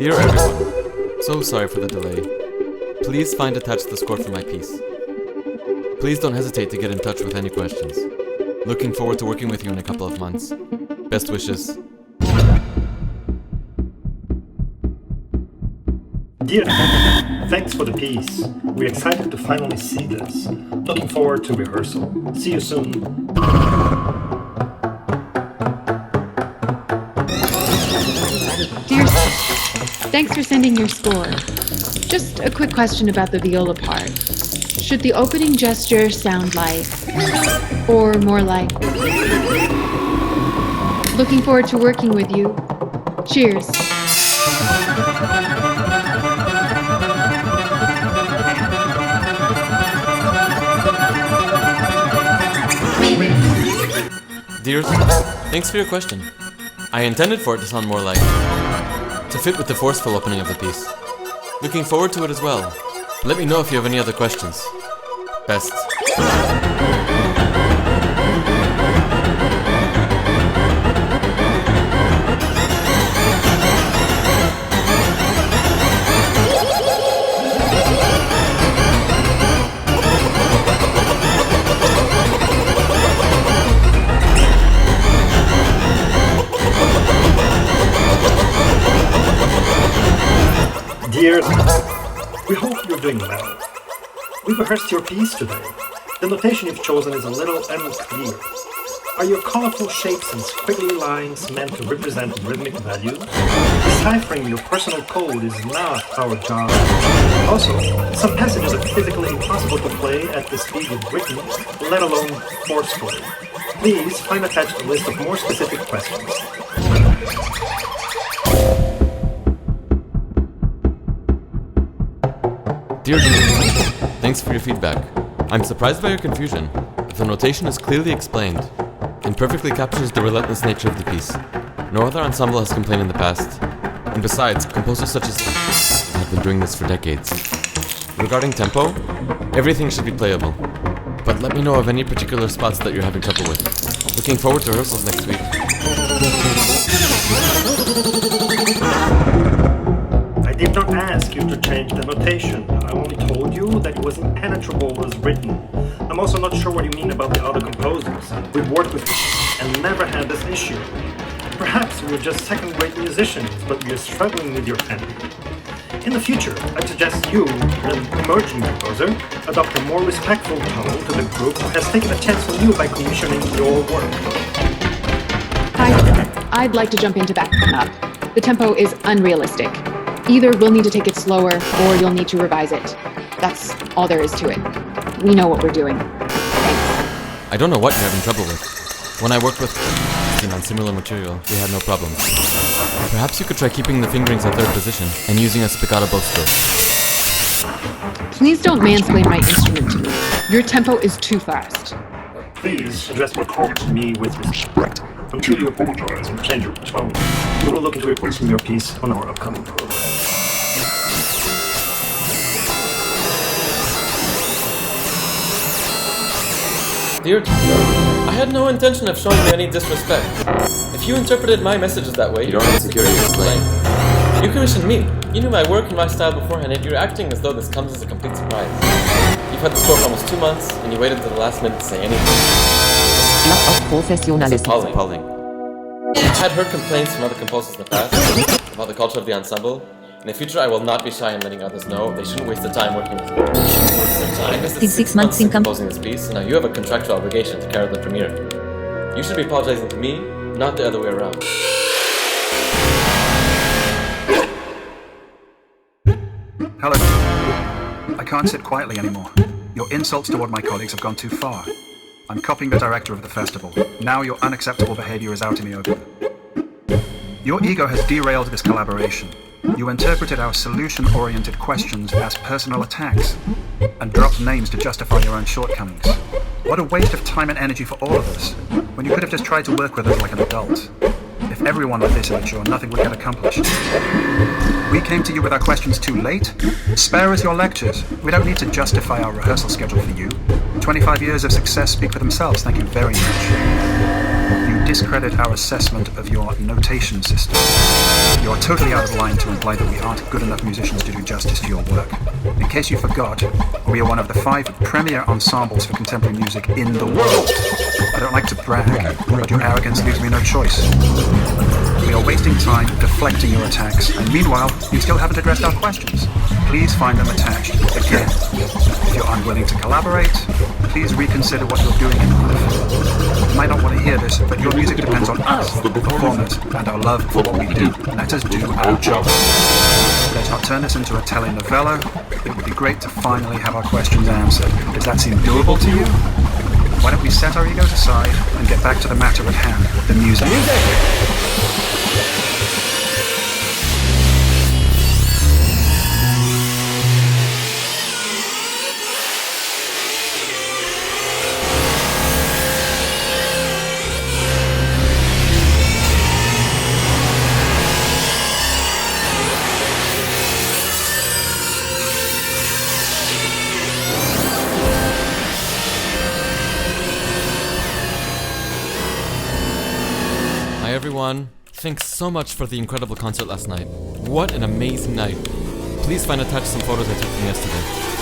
Dear everyone, so sorry for the delay. Please find attached the score for my piece. Please don't hesitate to get in touch with any questions. Looking forward to working with you in a couple of months. Best wishes. Dear, thanks for the piece. We're excited to finally see this. Looking forward to rehearsal. See you soon. Dear, thanks for sending your score. Just a quick question about the viola part. Should the opening gesture sound like, or more like, looking forward to working with you. Cheers. Dear, thanks for your question. I intended for it to sound more like, to fit with the forceful opening of the piece. Looking forward to it as well. Let me know if you have any other questions. Best. Dear, we hope you're doing well. We rehearsed your piece today. The notation you've chosen is a little unclear. Are your colorful shapes and squiggly lines meant to represent rhythmic values? Deciphering your personal code is not our job. Also, some passages are physically impossible to play at the speed you've written, let alone forcefully. Please find attached a list of more specific questions. Dear Julie, thanks for your feedback. I'm surprised by your confusion. The notation is clearly explained and perfectly captures the relentless nature of the piece. No other ensemble has complained in the past. And besides, composers such as have been doing this for decades. Regarding tempo, everything should be playable. But let me know of any particular spots that you're having trouble with. Looking forward to rehearsals next week. I did not ask you to change the notation. I only told you that it was impenetrable as written. I'm also not sure what you mean about the other composers. We've worked with and never had this issue. Perhaps we're just second-rate musicians, but we're struggling with your pen. In the future, I'd suggest you, an emerging composer, adopt a more respectful tone to the group who has taken a chance on you by commissioning your work. I'd like to jump in to back them up. The tempo is unrealistic. Either we'll need to take it slower, or you'll need to revise it. That's all there is to it. We know what we're doing. Thanks. I don't know what you're having trouble with. When I worked with on similar material, we had no problems. Perhaps you could try keeping the fingerings at third position and using a spiccato bow stroke. Please don't mansplain my instrument to me. Your tempo is too fast. Please address your comment to me with respect. Until you apologize and change your tone, we will look into replacing your piece on our upcoming program. Dear I had no intention of showing you any disrespect. If you interpreted my messages that way, you don't have security to explain. You commissioned me. You knew my work and my style beforehand, and you're acting as though this comes as a complete surprise. You've had the score for almost 2 months, and you waited to the last minute to say anything. It's appalling. I've had heard complaints from other composers in the past about the culture of the ensemble. In the future, I will not be shy in letting others know they shouldn't waste their time working with me. I invested 6 months in composing this piece, and now you have a contractual obligation to carry the premiere. You should be apologizing to me, not the other way around. Hello. I can't sit quietly anymore. Your insults toward my colleagues have gone too far. I'm copying the director of the festival. Now your unacceptable behavior is out in the open. Your ego has derailed this collaboration. You interpreted our solution-oriented questions as personal attacks and dropped names to justify your own shortcomings. What a waste of time and energy for all of us, when you could have just tried to work with us like an adult. If everyone were this immature, nothing would get accomplished. We came to you with our questions too late? Spare us your lectures. We don't need to justify our rehearsal schedule for you. 25 years of success speak for themselves, thank you very much. You discredit our assessment of your notation system. You are totally out of line to imply that we aren't good enough musicians to do justice to your work. In case you forgot, we are one of the 5 premier ensembles for contemporary music in the world. I don't like to brag, but your arrogance leaves me no choice. We are wasting time deflecting your attacks, and meanwhile, you still haven't addressed our questions. Please find them attached again. If you're unwilling to collaborate, please reconsider what you're doing in life. You might not want to hear this, but your music depends on us, the performers, and our love for what we do. Let us do our job. Let's not turn this into a telenovela. It would be great to finally have our questions answered. Does that seem doable to you? Why don't we set our egos aside and get back to the matter at hand, the music. Hi everyone. Thanks so much for the incredible concert last night. What an amazing night. Please find attached some photos I took from yesterday.